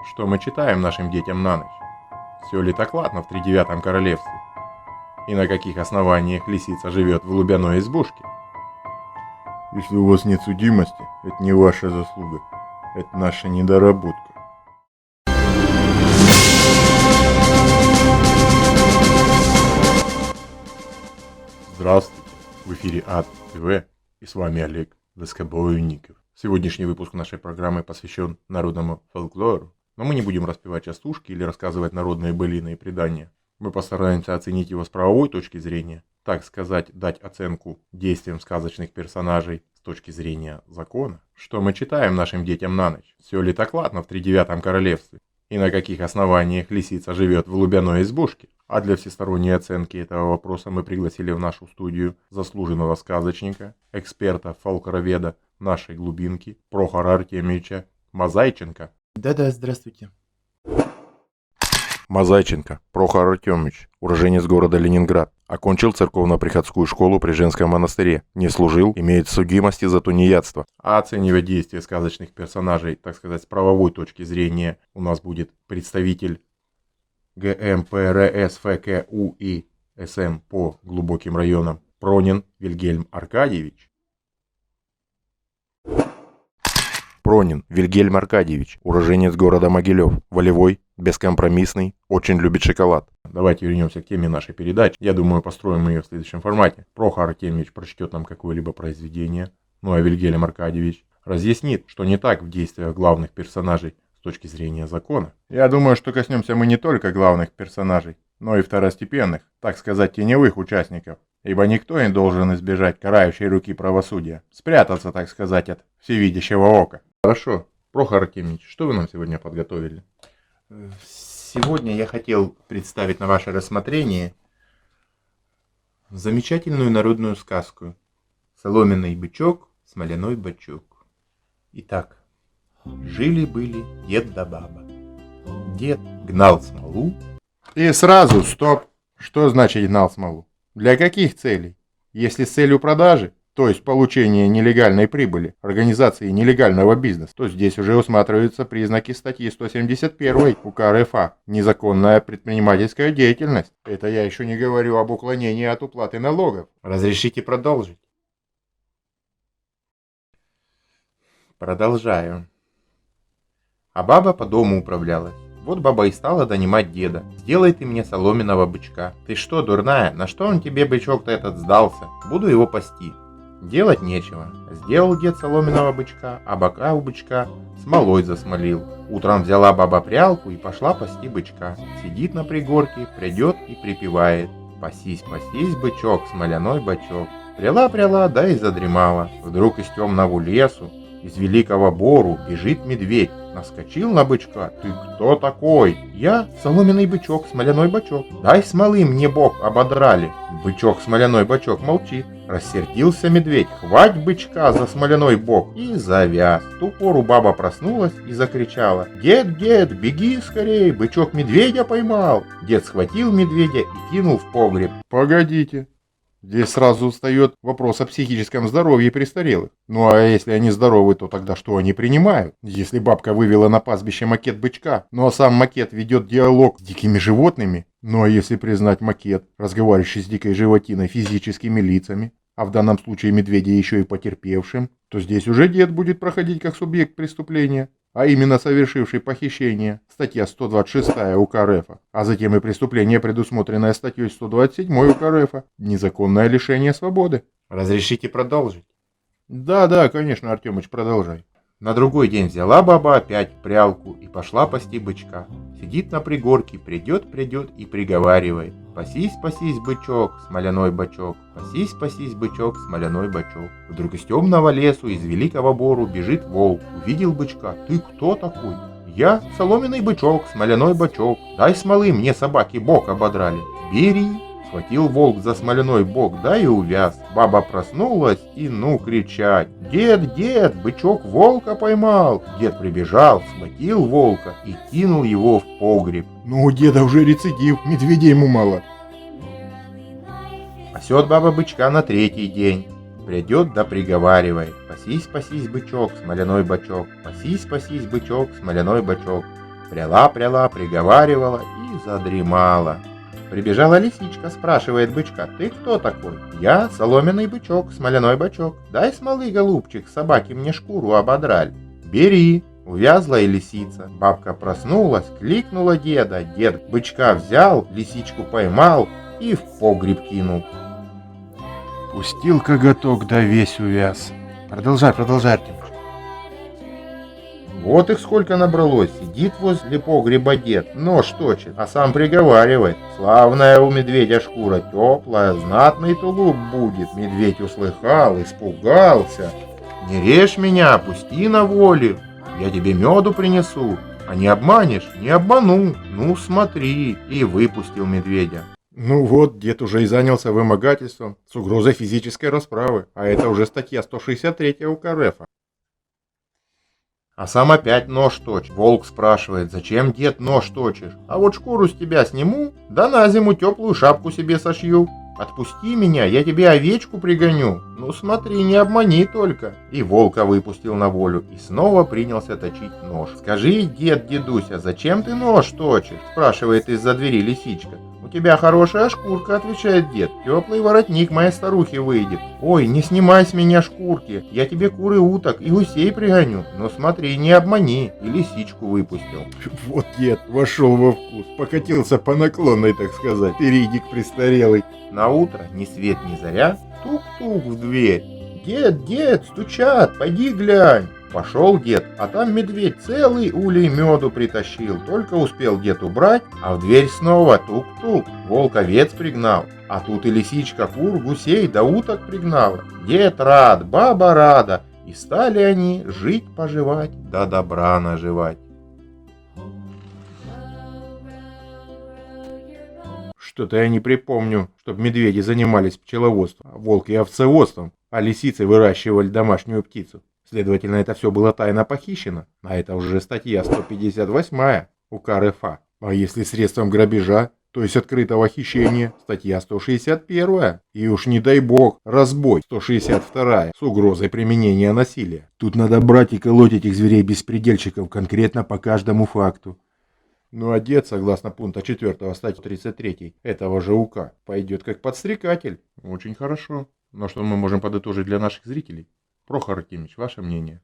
Что мы читаем нашим детям на ночь? Все ли так ладно в тридевятом королевстве? И на каких основаниях лисица живет в лубяной избушке? Если у вас нет судимости, это не ваша заслуга, это наша недоработка. Здравствуйте, в эфире АД ТВ и с вами Олег Воскобойников. Сегодняшний выпуск нашей программы посвящен народному фольклору, но мы не будем распевать частушки или рассказывать народные былины и предания. Мы постараемся оценить его с правовой точки зрения, так сказать, дать оценку действиям сказочных персонажей с точки зрения закона. Что мы читаем нашим детям на ночь? Все ли так ладно в тридевятом королевстве? И на каких основаниях лисица живет в лубяной избушке? А для всесторонней оценки этого вопроса мы пригласили в нашу студию заслуженного сказочника, эксперта, фольклороведа нашей глубинки, Прохора Артемьевича Мозайченко. Да-да, здравствуйте. Мозайченко Прохор Артемьевич, уроженец города Ленинград, окончил церковно-приходскую школу при женском монастыре, не служил, имеет судимости за тунеядство. А оценивать действия сказочных персонажей, так сказать, с правовой точки зрения, у нас будет представитель ГМПРС и СМ по глубоким районам Пронин Вильгельм Аркадьевич. Пронин Вильгельм Аркадьевич, уроженец города Могилев, волевой, бескомпромиссный, очень любит шоколад. Давайте вернемся к теме нашей передачи. Я думаю, построим ее в следующем формате. Прохор Артемьевич прочтет нам какое-либо произведение, ну а Вильгельм Аркадьевич разъяснит, что не так в действиях главных персонажей с точки зрения закона. Я думаю, что коснемся мы не только главных персонажей, но и второстепенных, так сказать, теневых участников, ибо никто не должен избежать карающей руки правосудия, спрятаться, так сказать, от всевидящего ока. Хорошо. Прохор Артемьевич, что вы нам сегодня подготовили? Сегодня я хотел представить на ваше рассмотрение замечательную народную сказку «Соломенный бычок, смоляной бачок». Итак, жили-были дед да баба. Дед гнал смолу. И сразу, стоп! Что значит гнал смолу? Для каких целей? Если с целью продажи, то есть получения нелегальной прибыли, организации нелегального бизнеса, то здесь уже усматриваются признаки статьи 171 УК РФА «Незаконная предпринимательская деятельность». Это я еще не говорю об уклонении от уплаты налогов. Разрешите продолжить? Продолжаю. А баба по дому управлялась. Вот баба и стала донимать деда. «Сделай ты мне соломенного бычка». «Ты что, дурная, на что он тебе, бычок-то этот, сдался? Буду его пасти». Делать нечего. Сделал дед соломенного бычка, а бока у бычка смолой засмолил. Утром взяла баба прялку и пошла пасти бычка. Сидит на пригорке, придет и припевает: «Пасись, пасись, бычок, смоляной бачок». Пряла-пряла, да и задремала. Вдруг из темного лесу, из великого бору, бежит медведь. Наскочил на бычка. «Ты кто такой?» «Я соломенный бычок, смоляной бачок». «Дай смолы, мне бог ободрали». Бычок, смоляной бачок молчит. Рассердился медведь: «Хвать бычка за смоляной бок!» И завяз. В ту пору баба проснулась и закричала: «Дед, дед, беги скорей, бычок медведя поймал!» Дед схватил медведя и кинул в погреб. Погодите. Здесь сразу встает вопрос о психическом здоровье престарелых. Ну а если они здоровы, то тогда что они принимают? Если бабка вывела на пастбище макет бычка, ну а сам макет ведет диалог с дикими животными, ну а если признать макет, разговаривающий с дикой животиной, физическими лицами, а в данном случае медведя еще и потерпевшим, то здесь уже дед будет проходить как субъект преступления, а именно совершивший похищение, статья 126 УК РФ, а затем и преступление, предусмотренное статьей 127 УК РФ, незаконное лишение свободы. Разрешите продолжить? Да, конечно, Артемыч, продолжай. На другой день взяла баба опять прялку и пошла пасти бычка. Сидит на пригорке, придет и приговаривает: «Пасись, пасись, бычок, смоляной бачок, пасись, пасись, бычок, смоляной бачок». Вдруг из темного лесу, из великого бору бежит волк. Увидел бычка. «Ты кто такой?» «Я соломенный бычок, смоляной бачок. Дай смолы, мне собаки бок ободрали». «Бери». Схватил волк за смоляной бок, да и увяз. Баба проснулась и ну кричать: «Дед, дед, бычок волка поймал!» Дед прибежал, схватил волка и кинул его в погреб. Ну, у деда уже рецидив, медведей ему мало. Пасет баба бычка на третий день. Придет да приговаривает: «Пасись, пасись, бычок, смоляной бачок, пасись, пасись, бычок, смоляной бачок». Пряла, приговаривала и задремала. Прибежала лисичка, спрашивает бычка: «Ты кто такой?» «Я соломенный бычок, смоляной бачок. Дай смолы, голубчик, собаки мне шкуру ободрали». «Бери», увязла и лисица. Бабка проснулась, кликнула деда. Дед бычка взял, лисичку поймал и в погреб кинул. Пустил коготок, да весь увяз. Продолжай, Артемыч. Вот их сколько набралось. Сидит возле погреба дед, нож точит, а сам приговаривает: «Славная у медведя шкура, теплая, знатный тулуп будет». Медведь услыхал, испугался. «Не режь меня, пусти на волю, я тебе меду принесу, а не обманешь, не обману, ну смотри». И выпустил медведя. Ну вот, дед уже и занялся вымогательством с угрозой физической расправы, а это уже статья 163 УК РФ. А сам опять нож точит. Волк спрашивает: «Зачем, дед, нож точишь?» «А вот шкуру с тебя сниму, да на зиму теплую шапку себе сошью. Отпусти меня, я тебе овечку пригоню. Ну смотри, не обмани только». И волка выпустил на волю и снова принялся точить нож. «Скажи, дед, дедуся, зачем ты нож точишь?» спрашивает из-за двери лисичка. «У тебя хорошая шкурка», отвечает дед. «Теплый воротник моей старухи выйдет». «Ой, не снимай с меня шкурки, я тебе кур и уток и гусей пригоню. Но смотри, не обмани». И лисичку выпустил. Вот дед вошел во вкус, покатился по наклонной, так сказать, передик престарелый. На утро, ни свет ни заря, тук-тук в дверь. Дед, стучат, пойди глянь». Пошел дед, а там медведь целый улей меду притащил. Только успел дед убрать, а в дверь снова тук-тук. Волк овец пригнал, а тут и лисичка кур, гусей да уток пригнала. Дед рад, баба рада, и стали они жить-поживать, да добра наживать. Что-то я не припомню, чтобы медведи занимались пчеловодством, а волки овцеводством, а лисицы выращивали домашнюю птицу. Следовательно, это все было тайно похищено, а это уже статья 158 УК РФ. А если средством грабежа, то есть открытого хищения, статья 161. И уж не дай бог, разбой, 162 с угрозой применения насилия. Тут надо брать и колоть этих зверей-беспредельщиков конкретно по каждому факту. Ну а дед, согласно пункта 4 статьи 33 этого же УК, пойдет как подстрекатель. Очень хорошо. Но что мы можем подытожить для наших зрителей? Прохор Артемьевич, ваше мнение?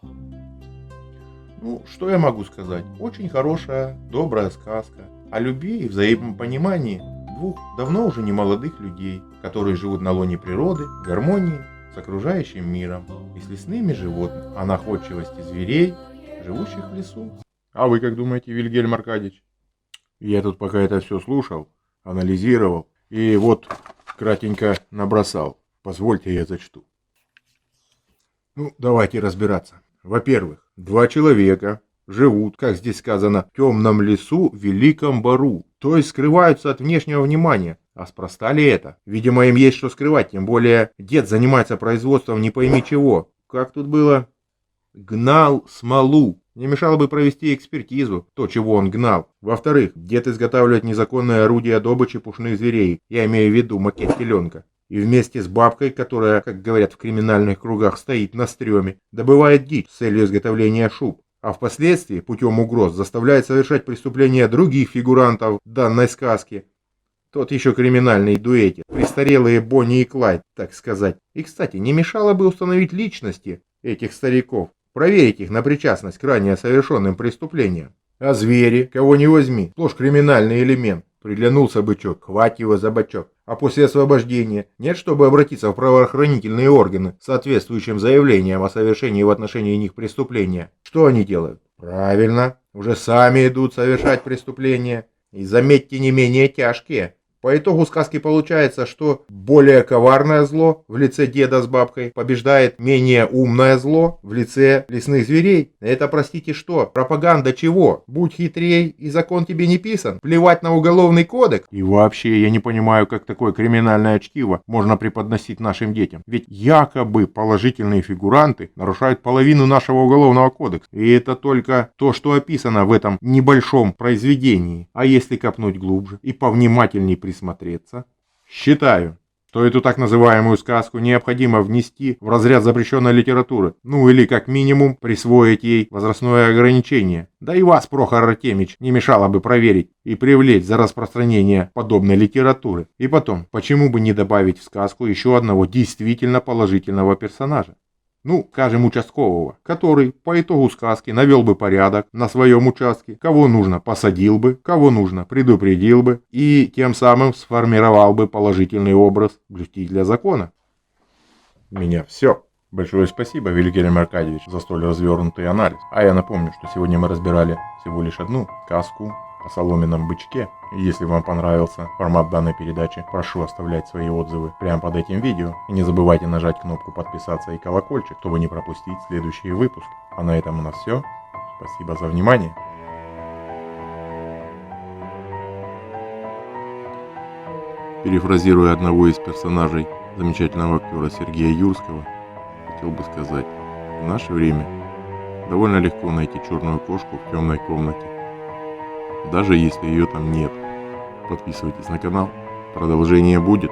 Ну, что я могу сказать? Очень хорошая, добрая сказка о любви и взаимопонимании двух давно уже не молодых людей, которые живут на лоне природы, в гармонии с окружающим миром и с лесными животными, о находчивости зверей, живущих в лесу. А вы как думаете, Вильгельм Аркадьевич? Я тут пока это все слушал, анализировал и вот кратенько набросал. Позвольте, я зачту. Ну, давайте разбираться. Во-первых, два человека живут, как здесь сказано, в темном лесу в великом бару, то есть скрываются от внешнего внимания. А спроста ли это? Видимо, им есть что скрывать, тем более дед занимается производством не пойми чего. Как тут было? Гнал смолу. Не мешало бы провести экспертизу, то, чего он гнал. Во-вторых, дед изготавливает незаконное орудие добычи пушных зверей, я имею в виду макет теленка. И вместе с бабкой, которая, как говорят в криминальных кругах, стоит на стреме, добывает дичь с целью изготовления шуб. А впоследствии, путем угроз, заставляет совершать преступления других фигурантов данной сказки. Тот еще криминальный дуэте, престарелые Бонни и Клайд, так сказать. И, кстати, не мешало бы установить личности этих стариков, проверить их на причастность к ранее совершенным преступлениям. А звери, кого не возьми, сплошь криминальный элемент. Приглянулся бычок, хвать его за бочок. А после освобождения нет, чтобы обратиться в правоохранительные органы с соответствующим заявлением о совершении в отношении них преступления. Что они делают? Правильно, уже сами идут совершать преступления. И заметьте, не менее тяжкие. По итогу сказки получается, что более коварное зло в лице деда с бабкой побеждает менее умное зло в лице лесных зверей. Это, простите, что? Пропаганда чего? Будь хитрей, и закон тебе не писан. Плевать на уголовный кодекс. И вообще, я не понимаю, как такое криминальное чтиво можно преподносить нашим детям. Ведь якобы положительные фигуранты нарушают половину нашего уголовного кодекса. И это только то, что описано в этом небольшом произведении. А если копнуть глубже и повнимательней присмотреться, считаю, то эту так называемую сказку необходимо внести в разряд запрещенной литературы, ну или как минимум присвоить ей возрастное ограничение. Да и вас, Прохор Артемич, не мешало бы проверить и привлечь за распространение подобной литературы. И потом, почему бы не добавить в сказку еще одного действительно положительного персонажа? Ну, скажем, участкового, который по итогу сказки навел бы порядок на своем участке, кого нужно посадил бы, кого нужно предупредил бы и тем самым сформировал бы положительный образ блюстителя закона. У меня все. Большое спасибо, Вильгельм Аркадьевич, за столь развернутый анализ. А я напомню, что сегодня мы разбирали всего лишь одну сказку о соломенном бычке. И если вам понравился формат данной передачи, прошу оставлять свои отзывы прямо под этим видео. И не забывайте нажать кнопку подписаться и колокольчик, чтобы не пропустить следующие выпуски. А на этом у нас все. Спасибо за внимание. Перефразируя одного из персонажей замечательного актера Сергея Юрского, хотел бы сказать, в наше время довольно легко найти черную кошку в темной комнате, даже если ее там нет. Подписывайтесь на канал, продолжение будет.